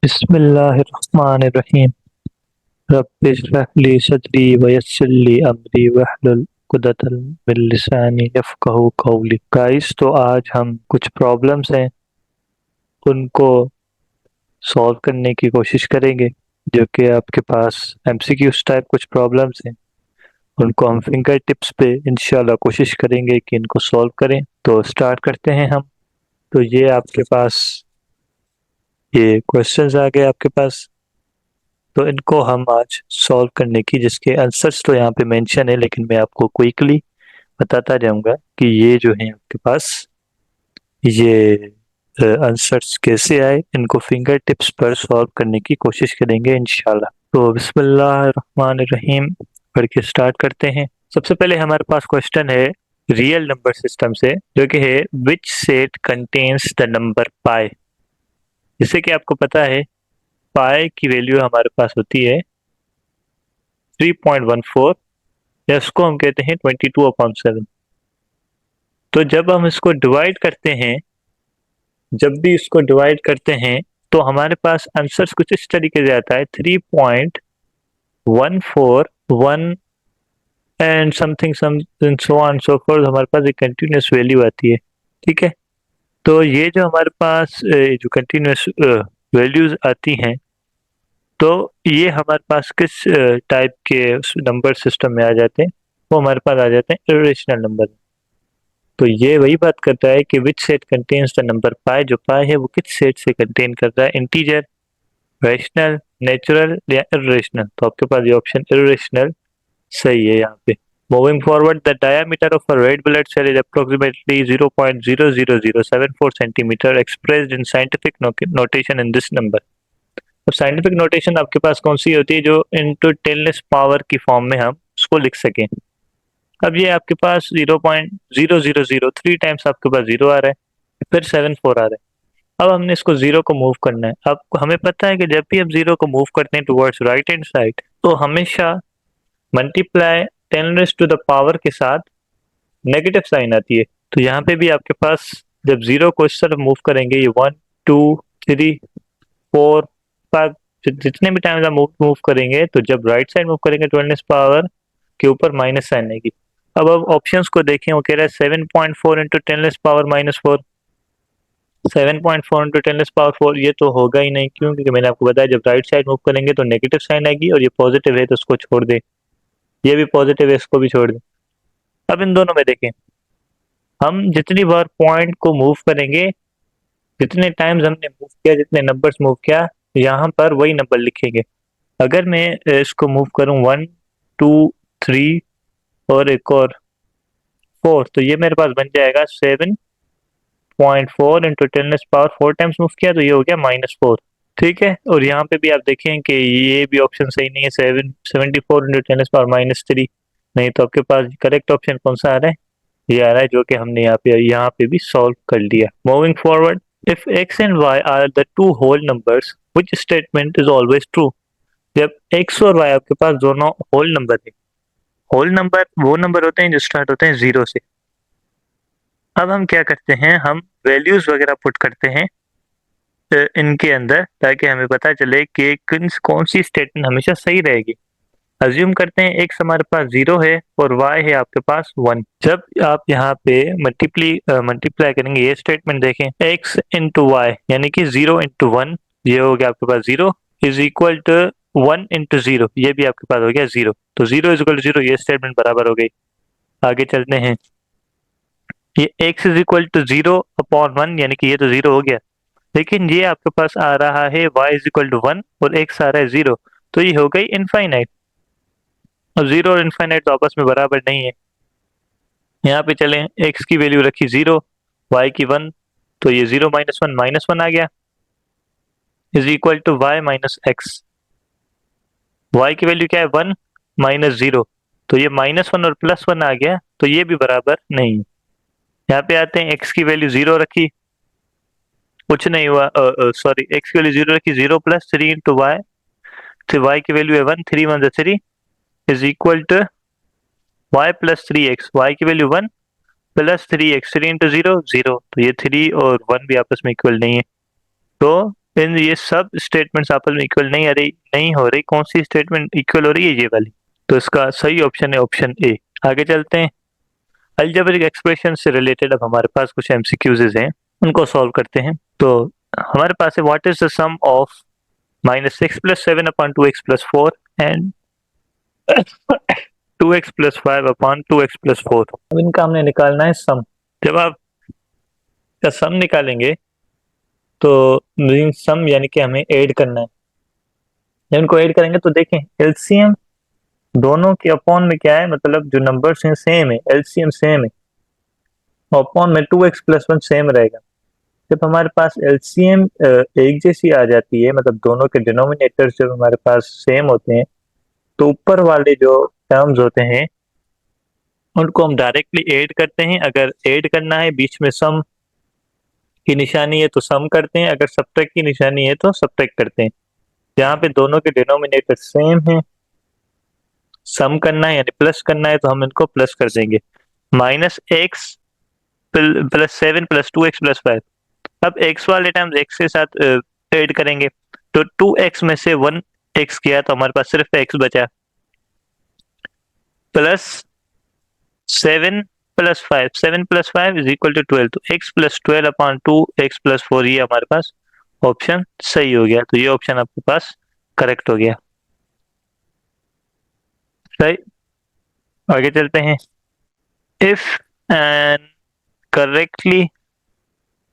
बिस्मिल्लाहिर्रहमानिर्रहीम। रब्बि इश्रह ली सदरी व यस्सिर ली अमरी वहलुल उक़दतम मिन लिसानी यफ़क़हू क़ौली। गाइस, तो आज हम कुछ प्रॉब्लम्स हैं उनको सॉल्व करने की कोशिश करेंगे, जो कि आपके पास एमसीक्यूज टाइप कुछ प्रॉब्लम्स हैं। उनको हम फिंगर टिप्स पे इंशाल्लाह कोशिश करेंगे कि इनको सॉल्व करें। तो स्टार्ट करते हैं हम। तो ये आपके पास ये क्वेश्चंस आ गए आपके पास, तो इनको हम आज सॉल्व करने की, जिसके आंसर्स तो यहाँ पे मेंशन है, लेकिन मैं आपको क्विकली बताता जाऊंगा कि ये जो है आपके पास ये आंसर्स कैसे आए। इनको फिंगर टिप्स पर सॉल्व करने की कोशिश करेंगे इंशाल्लाह। तो बिस्मिल्लाहिर्रहमानिर्रहीम पढ़ के स्टार्ट करते हैं। सबसे पहले हमारे पास क्वेश्चन है रियल नंबर सिस्टम से, जो कि है which set contains the number pi. जैसे कि आपको पता है पाई की वैल्यू हमारे पास होती है 3.14, या इसको हम कहते हैं 22/7। तो जब हम इसको डिवाइड करते हैं, जब भी इसको डिवाइड करते हैं, तो हमारे पास आंसर्स कुछ इस तरीके से आता है 3.141 and something sum so on so forth. हमारे पास एक कंटिन्यूस वैल्यू आती है। ठीक है, तो ये जो हमारे पास जो कंटिन्यूस वैल्यूज आती हैं, तो ये हमारे पास किस टाइप के नंबर सिस्टम में आ जाते हैं? वो हमारे पास आ जाते हैं इरेशनल नंबर। तो ये वही बात करता है कि which set contains the number pi. जो पाई है वो किस सेट से कंटेन करता है? इंटीजर, रैशनल, नेचुरल या इरेशनल। तो आपके पास ये ऑप्शन इरेशनल सही है यहाँ पे। Moving forward, the diameter of a red blood cell is approximately 0.00074 centimetre expressed in scientific notation in this number. तो साइंटिफिक नोटेशन आपके पास कौन सी होती है जो इनटू टेनलेस पावर की फॉर्म में हम उसको लिख सकें? अब ये आपके पास 0.0003 टाइम्स आपके पास जीरो आ रहा है, फिर 74 आ रहा है। अब हमने इसको जीरो को मूव करना है। अब हमें पता है कि जब भी हम जीरो को मूव करते हैं टुवर्ड्स राइट हैंड साइड, तो हमेशा मल्टीप्लाई 10 टू द पावर के साथ नेगेटिव साइन आती है। तो यहाँ पे भी आपके पास जब जीरो को इस तरफ मूव करेंगे, ये 1, 2, 3, 4, 5, जितने भी टाइम्स आप मूव करेंगे, तो जब राइट साइड मूव करेंगे 10 पावर के ऊपर माइनस साइन आएगी। अब ऑप्शंस को देखें, वो कह रहा है 7.4 इंटू 10 पावर -4। 7.4 इंटू 10 पावर 4 ये तो होगा ही नहीं, क्यों? क्योंकि मैंने आपको बताया जब राइट साइड मूव करेंगे तो नेगेटिव साइन आएगी, और ये पॉजिटिव है तो उसको छोड़ दे, ये भी पॉजिटिव है इसको भी छोड़ दे। अब इन दोनों में देखें, हम जितनी बार पॉइंट को मूव करेंगे, जितने टाइम्स हमने मूव किया, जितने नंबर्स मूव किया, यहाँ पर वही नंबर लिखेंगे। अगर मैं इसको मूव करूँ 1, 2, 3 और एक और 4, तो ये मेरे पास बन जाएगा 7.4 इंटू 10 पावर 4 टाइम्स मूव किया, तो ये हो गया -4। ठीक है, और यहाँ पे भी आप देखें कि ये भी ऑप्शन सही नहीं है। 74 इंटू 10 पावर -3 नहीं, तो आपके पास करेक्ट ऑप्शन कौन सा आ रहा है? ये आ रहा है जो कि हमने यहाँ पे भी सॉल्व कर लिया। Moving forward, if x and y are the two whole numbers which statement is always true. जब x और y आपके पास दोनों होल नंबर है, होल नंबर वो नंबर होते हैं जो स्टार्ट होते हैं जीरो से। अब हम क्या करते हैं, हम वैल्यूज वगैरह पुट करते हैं इनके अंदर, ताकि हमें पता चले कि कौन सी स्टेटमेंट हमेशा सही रहेगी। अज्यूम करते हैं x हमारे पास जीरो है और y है आपके पास 1। जब आप यहाँ पे मल्टीप्लाई करेंगे, ये स्टेटमेंट देखें, x इंटू वाई यानी कि 0 इंटू 1, ये हो गया आपके पास 0, इज इक्वल टू 1 इंटू 0, ये भी आपके पास हो गया 0। तो 0 इज इक्वल टू 0, ये स्टेटमेंट बराबर हो गई। आगे चलते हैं, ये x इज इक्वल टू 0/1 यानी कि ये तो 0 हो गया, लेकिन ये आपके पास आ रहा है y इज इक्वल टू 1 और x आ रहा है 0, तो ये हो गई इनफाइनाइट। अब 0 और इनफाइनाइट तो आपस में बराबर नहीं है। यहाँ पे चलें, x की वैल्यू रखी 0, y की 1, तो ये 0 - 1 -1 आ गया, is equal to y - x। y की वैल्यू क्या है? 1 - 0, तो ये -1 और +1 आ गया, तो ये भी बराबर नहीं है। यहाँ पे आते हैं, x की वैल्यू 0 रखी, कुछ नहीं हुआ। सॉरी, x की वैल्यू 0 रखी, 0 + 3 इंटू वाई, तो y की वैल्यू है 1, 3 1 3 is equal to y + 3x। y की वैल्यू 1 + 3x, 3 इंटू 0 0, तो ये 3 और 1 भी आपस में इक्वल नहीं है, तो इन ये सब स्टेटमेंट्स आपस में इक्वल नहीं हो रही। कौन सी स्टेटमेंट इक्वल हो रही है? ये वाली। तो इसका सही ऑप्शन है ऑप्शन ए। आगे चलते हैं। अलजेब्रिक एक्सप्रेशन से रिलेटेड अब हमारे पास कुछ एमसीक्यूज हैं, उनको सॉल्व करते हैं। तो हमारे पास है what is the sum of -6 + 7/2x + 4 and 2x + 5/2x + 4। अब इनका हमने निकालना है सम। जब आप का सम निकालेंगे तो सम यानी कि हमें ऐड करना है। जब इनको ऐड करेंगे तो देखें एलसीएम दोनों के अपॉन में क्या है, मतलब जो नंबर्स हैं सेम है, एलसीएम सेम है, अपॉन में 2x + 1 सेम रहेगा। जब हमारे पास एलसीएम एक जैसी आ जाती है, मतलब दोनों के डिनोमिनेटर्स जब हमारे पास सेम होते हैं, तो ऊपर वाले जो टर्म्स होते हैं उनको हम डायरेक्टली ऐड करते हैं। अगर ऐड करना है, बीच में सम की निशानी है तो सम करते हैं, अगर सब्ट्रैक्ट की निशानी है तो सब्ट्रैक्ट करते हैं। यहाँ पे दोनों के डिनोमिनेटर सेम है, सम करना है यानी प्लस करना है तो हम इनको प्लस कर देंगे। -x + 7 + 2x + 5। अब x वाले टर्म्स x के साथ ऐड करेंगे, तो 2x में से 1x किया तो हमारे पास सिर्फ x बचा, +7 + 5। 7 + 5 = 12, तो x + 12/2x + 4 ये हमारे पास ऑप्शन सही हो गया। तो ये ऑप्शन आपके पास करेक्ट हो गया। सही। आगे चलते हैं। If n correctly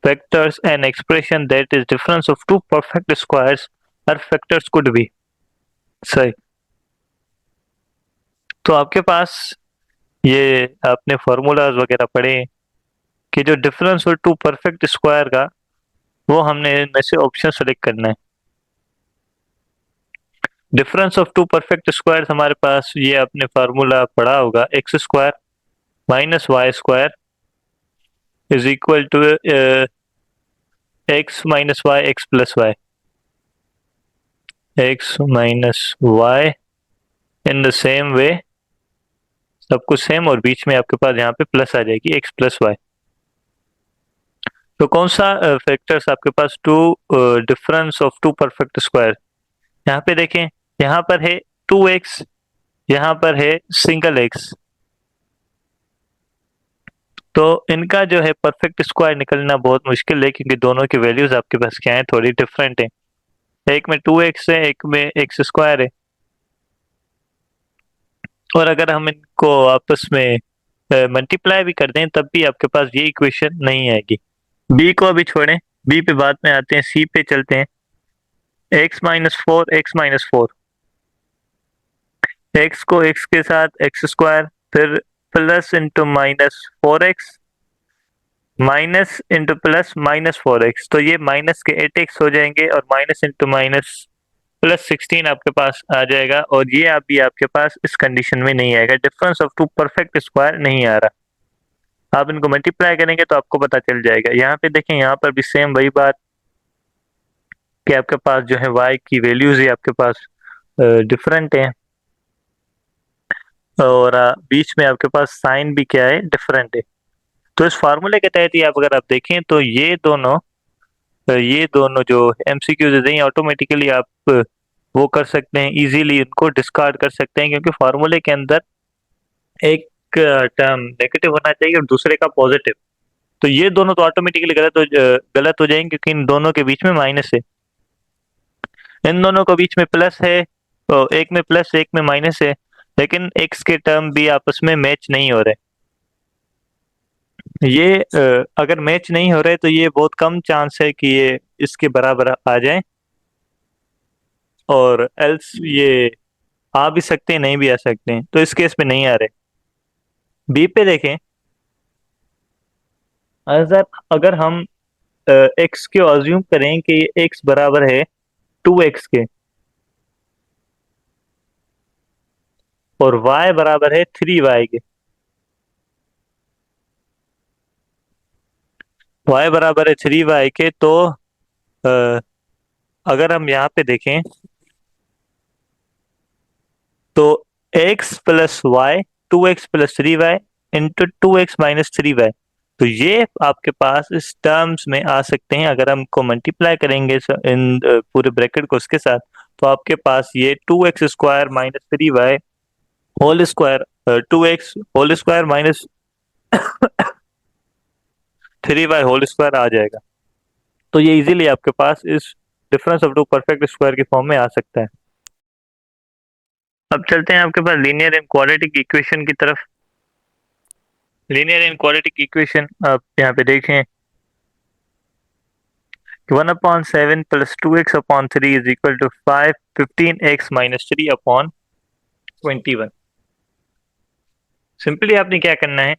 factors an expression that is difference of two perfect squares or factors could be। सही। तो आपके पास ये आपने फॉर्मूलाज वगैरह पढ़े हैं कि जो डिफरेंस हो टू परफेक्ट स्क्वायर का, वो हमने इनमें से ऑप्शन सेलेक्ट करना है। Difference of two perfect square हमारे पास ये आपने फार्मूला पढ़ा होगा, x² - y² is equal to x - y x + y। x - y in the same way, सब कुछ सेम, और बीच में आपके पास यहाँ पे प्लस आ जाएगी x + y। तो कौन सा फैक्टर्स आपके पास two difference of two perfect square? यहाँ पे देखें, यहाँ पर है 2x, यहाँ पर है सिंगल x। तो इनका जो है परफेक्ट स्क्वायर निकलना बहुत मुश्किल है, क्योंकि दोनों की वैल्यूज आपके पास क्या है, थोड़ी डिफरेंट है। एक में 2x है, एक में x² है। और अगर हम इनको आपस में मल्टीप्लाई भी कर दें तब भी आपके पास ये इक्वेशन नहीं आएगी। बी को अभी छोड़ें, बी पे बाद में आते हैं, सी पे चलते हैं। x - 4 x - 4, x को x के साथ x², फिर plus into -4x, minus into plus -4x, तो ये माइनस के 8x हो जाएंगे, और माइनस इंटू माइनस +16 आपके पास आ जाएगा। और ये अभी आपके पास इस कंडीशन में नहीं आएगा, difference of two perfect square नहीं आ रहा। आप इनको मल्टीप्लाई करेंगे तो आपको पता चल जाएगा। यहाँ पे देखें, यहाँ पर भी सेम वही बात कि आपके पास जो है y की वैल्यूज ही आपके पास डिफरेंट है, और बीच में आपके पास साइन भी क्या है, डिफरेंट है। तो इस फार्मूले के तहत ही आप अगर आप देखें तो ये दोनों जो एमसीक्यूज हैं ऑटोमेटिकली आप वो कर सकते हैं, इजीली इनको डिस्कार्ड कर सकते हैं, क्योंकि फार्मूले के अंदर एक टर्म नेगेटिव होना चाहिए और दूसरे का पॉजिटिव। तो ये दोनों तो ऑटोमेटिकली गलत हो जाएंगे, क्योंकि इन दोनों के बीच में माइनस है, इन दोनों के बीच में प्लस है, तो एक में प्लस एक में माइनस है, लेकिन एक्स के टर्म भी आपस में मैच नहीं हो रहे। ये अगर मैच नहीं हो रहे तो ये बहुत कम चांस है कि ये इसके बराबर आ जाए, और एल्स ये आ भी सकते हैं, नहीं भी आ सकते हैं, तो इस केस में नहीं आ रहे। बी पे देखें, अगर अगर हम एक्स के अज्यूम करें कि एक्स बराबर है 2x के, और y बराबर है 3y के, y बराबर है 3y के, तो अ, अगर हम यहाँ पे देखें तो x + y 2x + 3y into 2x - 3y, तो ये आपके पास इस टर्म्स में आ सकते हैं। अगर हम को मल्टीप्लाई करेंगे इन पूरे ब्रैकेट को उसके साथ, तो आपके पास ये 2x² minus 3y whole square, 2x whole square minus 3y whole square आ जाएगा। तो ये इजीली आपके पास इस difference of two perfect square की फॉर्म में आ सकता है। अब चलते हैं आपके पास लीनियर एंड क्वाड्रेटिक इक्वेशन की तरफ। लीनियर एंड क्वाड्रेटिक इक्वेशन आप यहाँ पे देखें, 1/7 plus 2x/3 is equal to 5 15x minus 3/21। Simply आपने क्या करना है,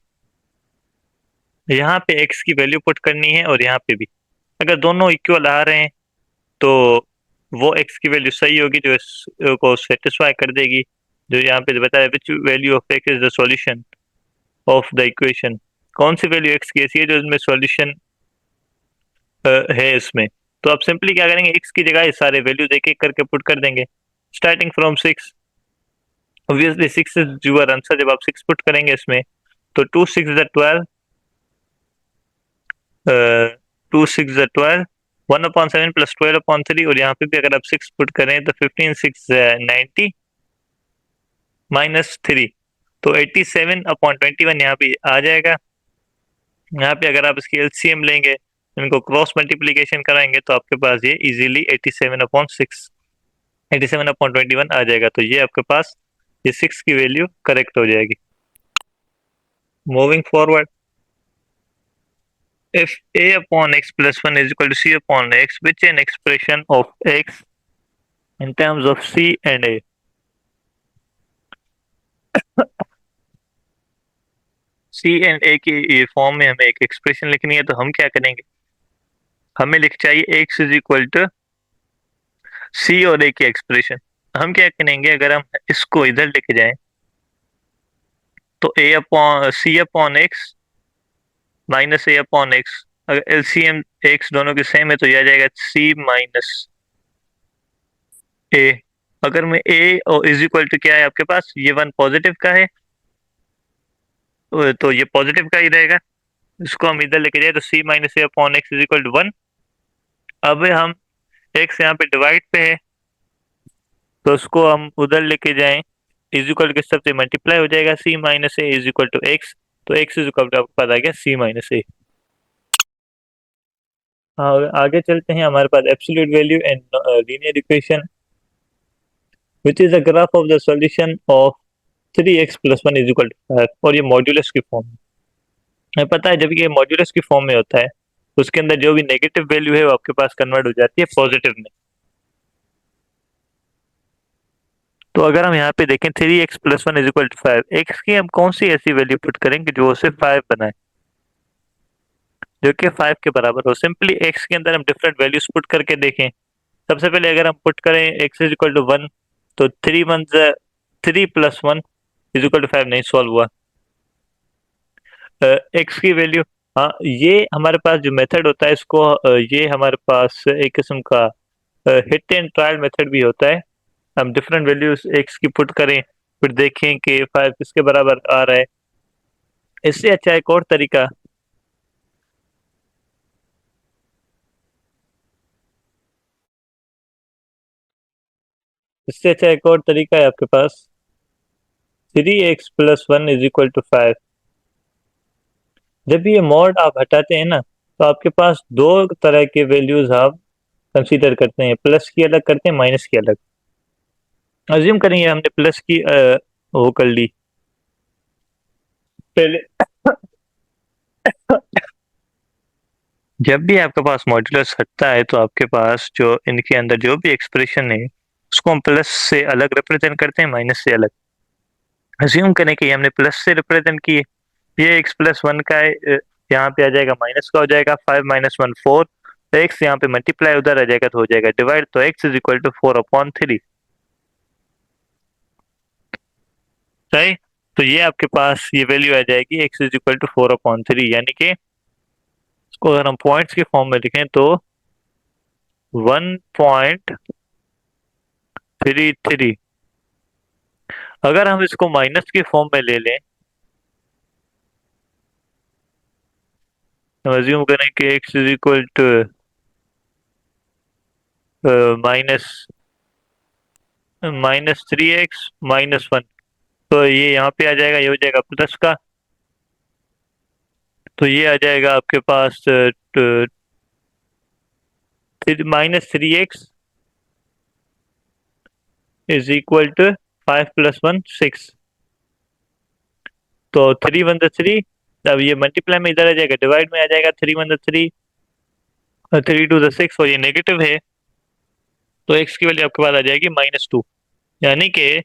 यहाँ पे x की वैल्यू पुट करनी है और यहाँ पे भी। अगर दोनों इक्वल आ रहे हैं तो वो x की वैल्यू सही होगी जो इस को सेटिस्फाई कर देगी। जो यहाँ पे बताया which value of x is the solution of the equation, कौन सी वैल्यू x की ऐसी है जो इसमें सॉल्यूशन है इसमें। तो आप सिंपली क्या करेंगे, x की जगह सारे वैल्यूज एक एक करके पुट कर देंगे starting from 6। Obviously 6 is your answer. जब आप 6 पुट करेंगे इसमें तो 2 6 12, 2 6 12, 1/7 प्लस 12/3, और यहाँ पे भी अगर आप 6 पुट करें तो 15 6 90 माइनस 3, तो 87/21 यहाँ पे आ जाएगा। यहाँ पे अगर आप इसकी एलसीएम लेंगे, इनको क्रॉस मल्टीप्लीकेशन कराएंगे तो आपके पास ये इजीली 87/6 87/21 आ जाएगा। तो ये आपके पास ये 6 की वैल्यू करेक्ट हो जाएगी। Moving forward, if a upon x plus 1 is equal to c upon x, which an expression of x in terms of c and a। c and a की फॉर्म में हमें एक एक्सप्रेशन लिखनी है, तो हम क्या करेंगे, हमें लिख चाहिए x is equal to c और a की एक्सप्रेशन। हम क्या करेंगे, अगर हम इसको इधर लेके जाएं तो a upon c upon x minus a upon x, अगर एलसीएम एक्स दोनों के सेम है तो यह आ जाएगा c माइनस a। अगर मैं a और इज इक्वल टू क्या है आपके पास, ये वन पॉजिटिव का है तो ये पॉजिटिव का ही रहेगा। इसको हम इधर लेके जाए तो c minus a upon x is equal to 1। अब हम x यहाँ पे डिवाइड पे है तो उसको हम उधर लेके जाएं, इज इक्वल के सबसे मल्टीप्लाई हो जाएगा, c minus a is equal to x, तो x इज इक्वल टू आपके पास आ गया c माइनस ए। हाँ, आगे चलते हैं। हमारे पास absolute value and linear equation which is a graph of the solution of 3x plus 1 is equal to 5, और ये मॉड्यूलस की फॉर्म में। हमें पता है जब ये मॉड्यूलस की फॉर्म में होता है उसके अंदर जो भी नेगेटिव वैल्यू है वो आपके पास कन्वर्ट हो जाती है पॉजिटिव में। तो अगर हम यहाँ पे देखें 3x plus 1 is equal to 5, x की हम कौन सी ऐसी वैल्यू पुट करेंगे जो उसे 5 बनाए, जो कि 5 के बराबर हो। सिंपली एक्स के अंदर हम डिफरेंट वैल्यूज पुट करके देखें। सबसे पहले अगर हम पुट करें एक्स इज इक्वल टू 1, तो 3 प्लस 1 इज इक्वल टू 5 नहीं सॉल्व हुआ। एक्स की वैल्यू, हाँ ये हमारे पास जो मेथड होता है इसको ये हमारे पास एक किस्म का हिट एंड ट्रायल मेथड भी होता है। हम डिफरेंट वैल्यूज एक्स की पुट करें फिर देखें कि 5 किसके बराबर आ रहा है। इससे अच्छा एक और तरीका, इससे अच्छा एक और तरीका है आपके पास, 3x plus 1 is equal to 5। जब ये मॉड आप हटाते हैं ना तो आपके पास दो तरह के वैल्यूज आप कंसीडर करते हैं, प्लस की अलग करते हैं, माइनस की अलग। अज्यूम करेंगे हमने प्लस की वो कर ली पहले। जब भी आपके पास मॉड्यूलस हटता है तो आपके पास जो इनके अंदर जो भी एक्सप्रेशन है उसको हम प्लस से अलग रिप्रेजेंट करते हैं, माइनस से अलग। अज्यूम करें कि हमने प्लस से रिप्रेजेंट किए, ये एक्स प्लस 1 का है, यहाँ पे आ जाएगा माइनस का हो जाएगा, 5 माइनस 1 4, तो एक्स यहाँ पे मल्टीप्लाई उधर आ जाएगा तो हो जाएगा डिवाइड, तो एक्स इज इक्वल टू 4/3। सही, तो ये आपके पास ये वैल्यू आ जाएगी एक्स इज इक्वल टू 4/3, यानी कि इसको अगर हम पॉइंट्स के फॉर्म में लिखें तो 1.33। अगर हम इसको माइनस के फॉर्म में ले लें हम अज्यूम करें कि x is equal to minus -3x -1, तो ये यहाँ पे आ जाएगा, ये हो जाएगा प्लस का, तो ये आ जाएगा आपके पास -3x इज इक्वल टू 5 + 1 6। तो 3 × 1 = 3, अब ये मल्टीप्लाई में इधर आ जाएगा, डिवाइड में आ जाएगा, 3 × 1 = 3 और 3 × 2 = 6, और ये नेगेटिव है, तो x की वैल्यू आपके पास आ जाएगी -2, यानी कि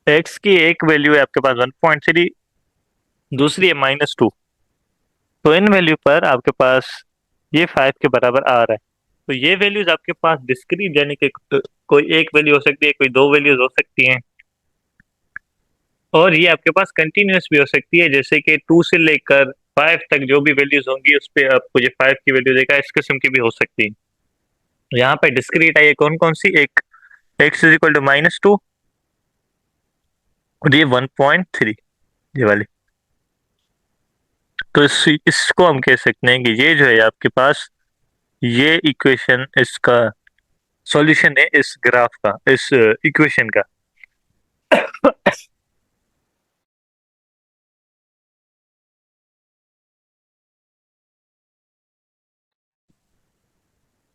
x की एक वैल्यू है आपके पास 1.3, दूसरी है -2, तो इन वैल्यू पर आपके पास ये 5 के बराबर आ रहा है। तो ये वैल्यूज आपके पास डिस्क्रीट, यानी कि कोई एक वैल्यू हो सकती है, कोई दो वैल्यूज हो सकती हैं, और ये आपके पास कंटिन्यूस भी हो सकती है, जैसे कि 2 से लेकर 5 तक जो भी वैल्यूज होंगी उस पर आपको ये 5 की वैल्यू देगा, इस किस्म की भी हो सकती है। तो यहाँ पे डिस्क्रीट है ये कौन कौन सी, एक x इज इक्वल टू -2, और ये 1.3, ये वाली। तो इसको हम कह सकते हैं कि ये जो है आपके पास, ये इक्वेशन इसका सॉल्यूशन है, इस ग्राफ का, इस इक्वेशन का।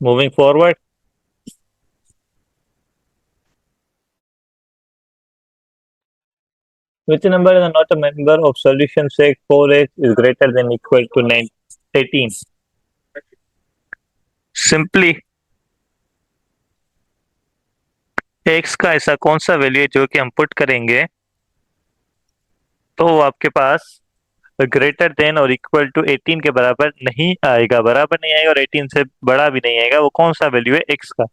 Moving forward, which number is not a member of solution set 4x is greater than equal to 9 18? Simply x का ऐसा कौन सा वैल्यू है जो कि हम पुट करेंगे तो वो आपके पास ग्रेटर देन और इक्वल टू 18 के बराबर नहीं आएगा, बराबर नहीं आएगा और 18 से बड़ा भी नहीं आएगा, वो कौन सा वैल्यू है x का।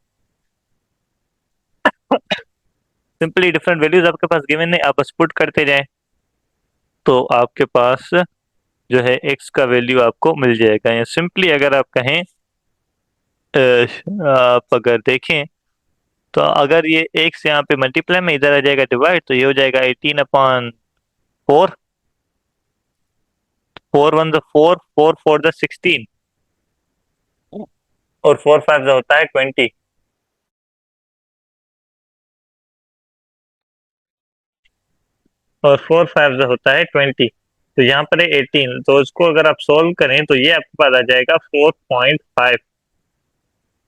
सिंपली डिफरेंट वैल्यूज आपके पास गिवन है, आप बस पुट करते जाएं तो आपके पास जो है x का वैल्यू आपको मिल जाएगा। या सिंपली अगर आप कहें, आप अगर देखें तो अगर ये x यहाँ पे मल्टीप्लाई में इधर आ जाएगा डिवाइड, तो ये हो जाएगा 18/4, 4 1 = 4, 4 4 = 16, और 4 5 होता है 20, और 4 5 होता है 20, तो यहाँ पर है 18, तो इसको अगर आप सोल्व करें तो ये आपके पास आ जाएगा 4.5।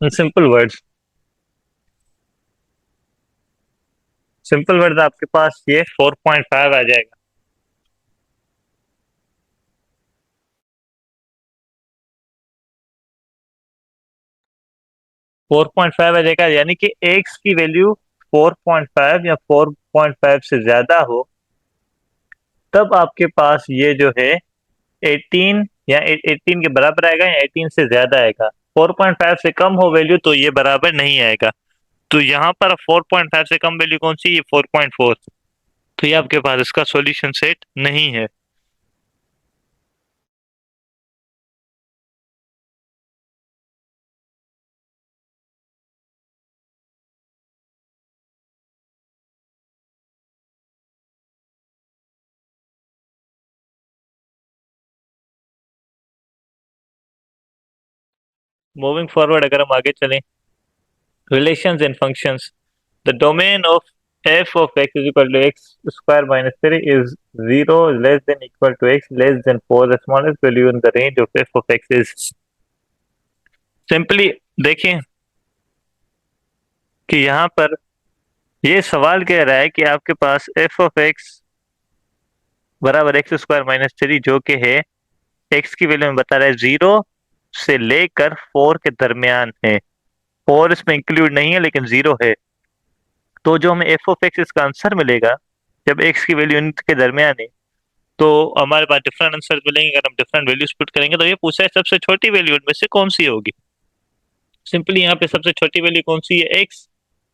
इन सिंपल वर्ड आपके पास ये 4.5 आ जाएगा। 4.5 आ जाएगा, यानी कि x की वैल्यू 4.5 या 4.5 से ज्यादा हो, तब आपके पास ये जो है 18 या 18 के बराबर आएगा, या 18 से ज्यादा आएगा। 4.5 से कम हो वैल्यू तो ये बराबर नहीं आएगा। तो यहाँ पर 4.5 से कम वैल्यू कौन सी, ये 4.4, तो ये आपके पास इसका सॉल्यूशन सेट नहीं है। मूविंग फॉरवर्ड, अगर हम आगे चलें, relations in functions, the domain of f of x is equal to x square minus 3 is 0 less than equal to x less than 4, the smallest value in the range of f of x is। Simply देखें कि यहाँ पर ये सवाल कह रहा है कि आपके पास f of x बराबर x² - 3, जो कि है x की वैल्यू में बता रहा है 0 से लेकर 4 के दरमियान है, 4 इसमें इंक्लूड नहीं है लेकिन 0 है। तो जो हमें f of x इसका आंसर मिलेगा जब x की वैल्यू इन के दरमियान है, तो हमारे पास डिफरेंट आंसर मिलेंगे। अगर हम डिफरेंट वैल्यूज पुट करेंगे तो ये पूछा है सबसे छोटी वैल्यू इनमें से कौन सी होगी। सिंपली यहाँ पे सबसे छोटी वैल्यू कौन सी है, x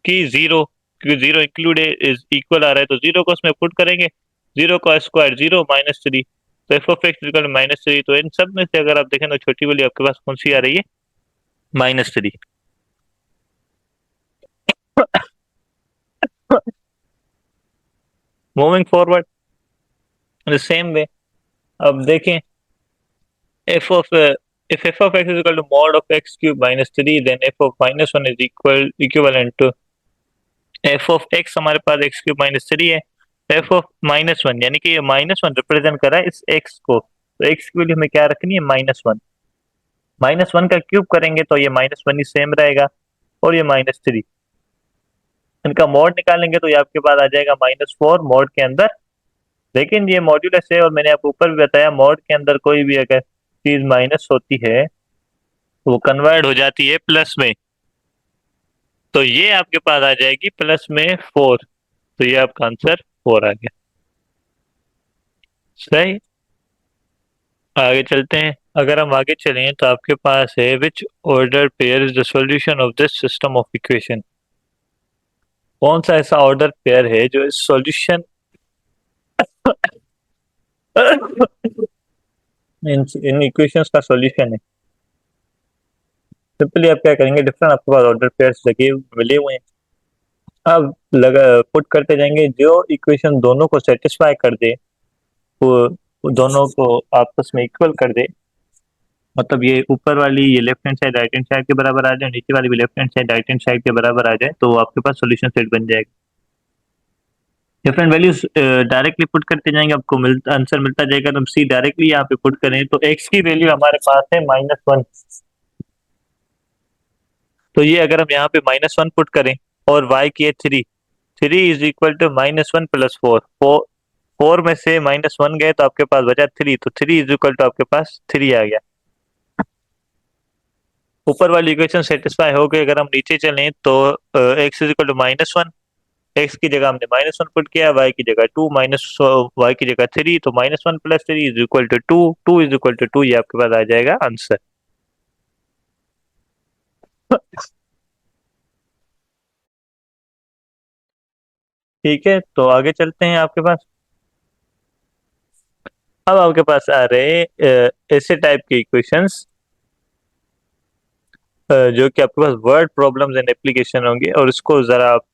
की 0, क्योंकि 0 इंक्लूड है, इज इक्वल आ रहा है, तो 0 को उसमें पुट करेंगे, 0 का स्क्वायर 0 -3, तो एफ ऑफ एक्स इक्वल -3, तो इन सब में से अगर आप देखें तो छोटी वैल्यू आपके पास कौन सी आ रही है, -3। मूविंग फॉरवर्ड द सेम वे, अब देखें f of if f of x is equal to mod of x cube minus 3, then f of minus 1 is equivalent to f of x, हमारे पास x cube minus 3 है, f of minus 1 यानी कि ये minus one represent कर रहा है इस x को, तो x की वैल्यू हमें क्या रखनी है, -1, -1 का क्यूब करेंगे तो ये -1 ही सेम रहेगा, और ये -3, इनका मॉड निकालेंगे तो ये आपके पास आ जाएगा -4 मॉड के अंदर। लेकिन ये मॉड्यूलस है, और मैंने आपको ऊपर भी बताया मॉड के अंदर कोई भी अगर चीज माइनस होती है तो वो कन्वर्ट हो जाती है प्लस में, तो ये आपके पास आ जाएगी प्लस में 4, तो ये आपका आंसर 4 आ गया। सही, आगे चलते हैं। अगर हम आगे चलें तो आपके पास है which order pair is the solution of this system of equation, कौन सा ऐसा ऑर्डर पेयर है जो इस सॉल्यूशन इन इक्वेशंस का सॉल्यूशन है। सिंपली आप क्या करेंगे, डिफरेंट आपके पास ऑर्डर पेयर्स लगे मिले हुए हैं, अब लगा पुट करते जाएंगे, जो इक्वेशन दोनों को सेटिस्फाई कर दे, वो दोनों को आपस में इक्वल कर दे, मतलब ये ऊपर वाली ये left hand side right hand side के बराबर आ जाए, नीचे वाली भी left hand side right hand side के बराबर आ जाए, तो आपके पास सॉल्यूशन सेट बन जाएगा। डिफरेंट वैल्यूज डायरेक्टली पुट करते जाएंगे, आपको आंसर मिलता जाएगा, तो हम सी डायरेक्टली यहाँ पे पुट करें तो एक्स की वैल्यू हमारे पास है -1, तो ये अगर हम यहाँ पे -1 पुट करें और y की है 3, 3 इज इक्वल टू -1 प्लस 4, 4 में से -1 गए तो आपके पास बचा 3, तो 3 इज इक्वल टू आपके पास 3 आ गया। ऊपर वाली इक्वेशन सेटिस्फाई हो गई। अगर हम नीचे चलें तो x is equal to -1, x की जगह हमने -1 पुट किया, y की जगह 2, माइनस y की जगह 3, तो -1 plus 3 is equal to 2, 2 is equal to 2, ये आपके पास आ जाएगा आंसर। ठीक है, तो आगे चलते हैं। आपके पास अब आपके पास आ रहे ऐसे टाइप के इक्वेशंस जो कि आपके पास वर्ड प्रॉब्लम्स एंड एप्लीकेशन होंगे, और इसको जरा आप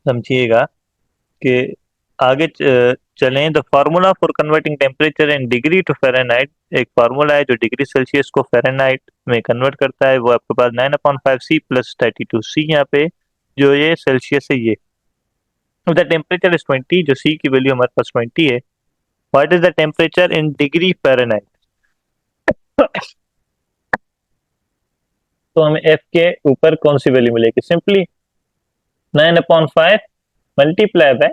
समझिएगा कि आगे चलें। The formula for converting temperature and degree to Fahrenheit, एक फार्मूला है जो डिग्री सेल्सियस को फ़ारेनहाइट में कन्वर्ट करता है, वो आपके पास 9/5 C प्लस 32C यहाँ पे, जो ये सेल्सियस है ये। द टेम्परेचर इज 20, जो C की वैल्यू हमारे पास 20 है। What is the temperature in degree Fahrenheit, तो हमें F के ऊपर कौन सी वैल्यू मिलेगी, सिंपली 9/5 मल्टीप्लाई बाय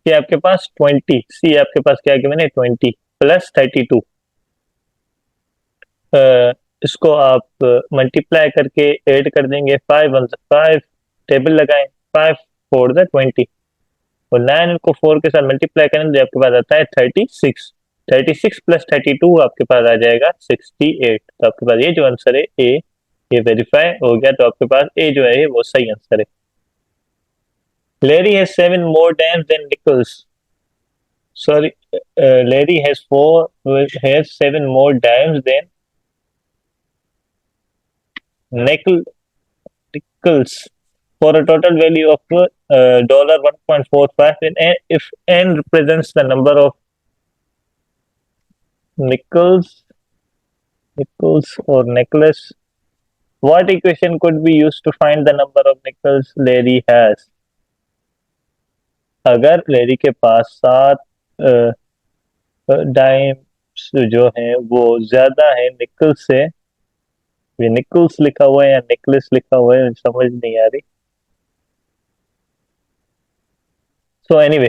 कि आपके पास 20, सी आपके पास क्या गिवन है 20 प्लस 32, इसको आप मल्टीप्लाई करके ऐड कर देंगे, 5 1 5, टेबल लगाएं, 5 4 20, और 9 को 4 के साथ मल्टीप्लाई करें तो आपके पास आता है 36, 36 प्लस 32 आपके पास आ जाएगा 68, तो आपके पास ये जो आंसर है ए, ये वेरीफाई हो गया, तो आपके पास ए जो है वो सही आंसर है। Larry has 7 more dimes than Nichols. Sorry, Larry has 7 more dimes than Nichols for a total value of dollar 1.45. And if n represents the number of Nichols or necklace, what equation could be used to find the number of Nichols Larry has? अगर लेरी के पास 7 dimes जो है वो ज्यादा है Nicholls से, ये Nicholls लिखा हुआ है या निकलेस लिखा हुआ है समझ नहीं आ रही, सो एनीवे,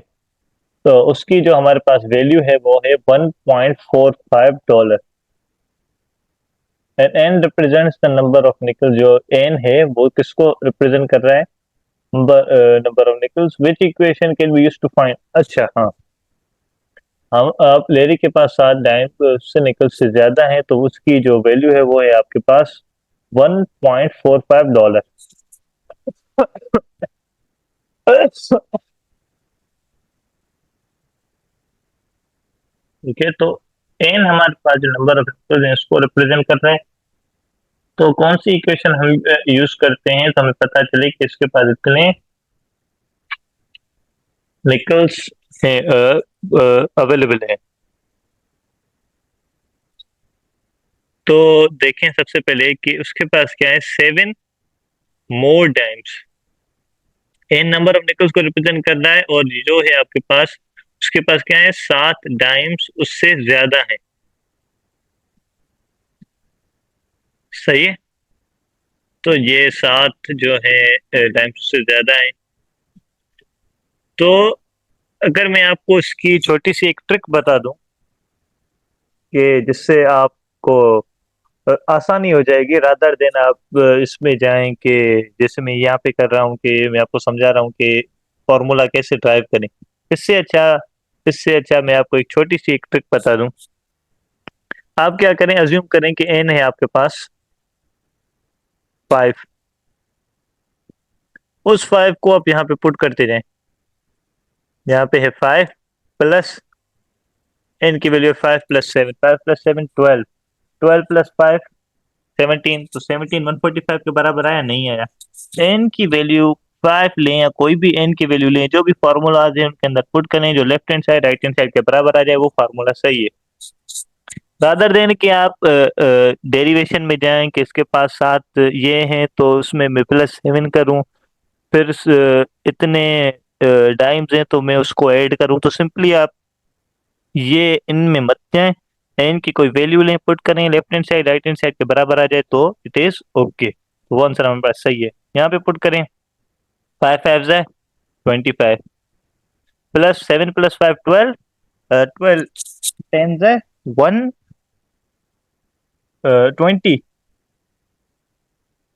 तो उसकी जो हमारे पास वैल्यू है वो है $1.45, and n represents the number of nickel, जो एन है वो किसको रिप्रेजेंट कर रहा है, number of nickels, which equation can be used to find. अच्छा हाँ, हम आप लेरी के पास 7 डाइम से निकल से ज्यादा है, तो उसकी जो वैल्यू है वो है आपके पास $1.45। ठीक है, तो एन हमारे पास जो नंबर ऑफ वेक्टर्स हैं उसको रिप्रेजेंट कर रहा है, तो कौन सी इक्वेशन हम यूज करते हैं तो हमें पता चले कि इसके पास इतने निकल्स है अवेलेबल है। तो देखें सबसे पहले कि उसके पास क्या है, 7 मोर dimes. N number of Nicholls को रिप्रेजेंट कर रहा है, और जो है आपके पास, उसके पास क्या है, 7 डाइम्स उससे ज्यादा है। सही है। तो ये 7 जो है डाइम्स उससे ज्यादा है। तो अगर मैं आपको इसकी छोटी सी एक ट्रिक बता दूं कि जिससे आपको आसानी हो जाएगी, रादर देन आप इसमें जाएं कि जैसे मैं यहाँ पे कर रहा हूँ कि मैं आपको समझा रहा हूँ कि फॉर्मूला कैसे ड्राइव करें। इससे अच्छा इससे अच्छा मैं आपको एक छोटी सी एक ट्रिक बता दूं। आप क्या करें, अज्यूम करें कि एन है आपके पास 5। उस 5 को आप यहाँ पे पुट करते जाएं। यहाँ पे है 5 प्लस एन की वैल्यू 5 प्लस 7, 5 प्लस 7 12, 12 प्लस 5 17। तो 17 145 के बराबर आया, नहीं आया। एन की वैल्यू 5 लें या कोई भी एन की वैल्यू लें, जो भी फार्मूलाज है उनके अंदर पुट करें, जो left hand side right hand side के बराबर आ जाए वो फार्मूला सही है। रादर देन कि आप डेरिवेशन में जाएं कि इसके पास 7 ये हैं तो उसमें मैं +7 करूं, फिर इतने डाइम्स हैं तो मैं उसको ऐड करूं, तो सिंपली आप ये इनमें मत जाएं। एन की कोई वैल्यू लें, पुट करें, left hand side right hand side के बराबर आ जाए तो इट इज ओके। वो आंसर हमारे पास सही है। यहाँ पे पुट करें, 5 5 है 25, +7 + 5 12, 12 10 है 120।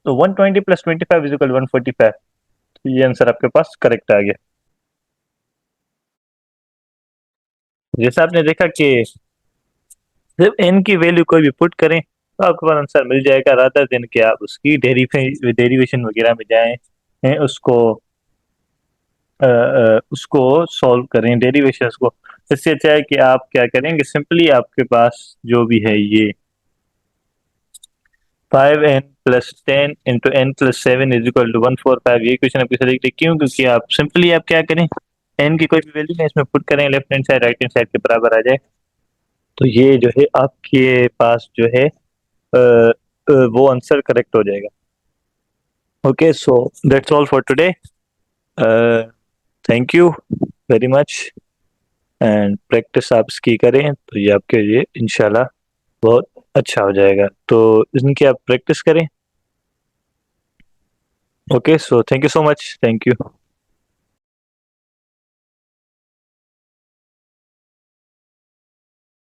तो 120 + 25 = 145। तो ये आंसर आपके पास करेक्ट आ गया। जैसा आपने देखा कि सिर्फ एन की वैल्यू कोई भी पुट करें तो आपके पास आंसर मिल जाएगा, रादर देन कि आप उसकी डेरिवेशन वगैरह में जाएं, उसको उसको सॉल्व करें डेरिवेशंस को। इससे अच्छा है कि आप क्या करेंगे, सिंपली आपके पास जो भी है ये 5n + 10 × n + 7 = 145, ये क्वेश्चन आपके साथ देखते क्यों, क्योंकि आप सिंपली आप क्या करें, एन की कोई भी वैल्यू है इसमें पुट करें, left hand side right hand side के बराबर आ जाए, तो ये जो है आपके पास जो है वो आंसर करेक्ट हो जाएगा। Okay, so that's all for today. Thank you very much. And practice आप इसकी करें तो ये आपके लिए इंशाल्लाह बहुत अच्छा हो जाएगा, तो इनकी आप प्रैक्टिस करें। Okay, so thank you so much, thank you.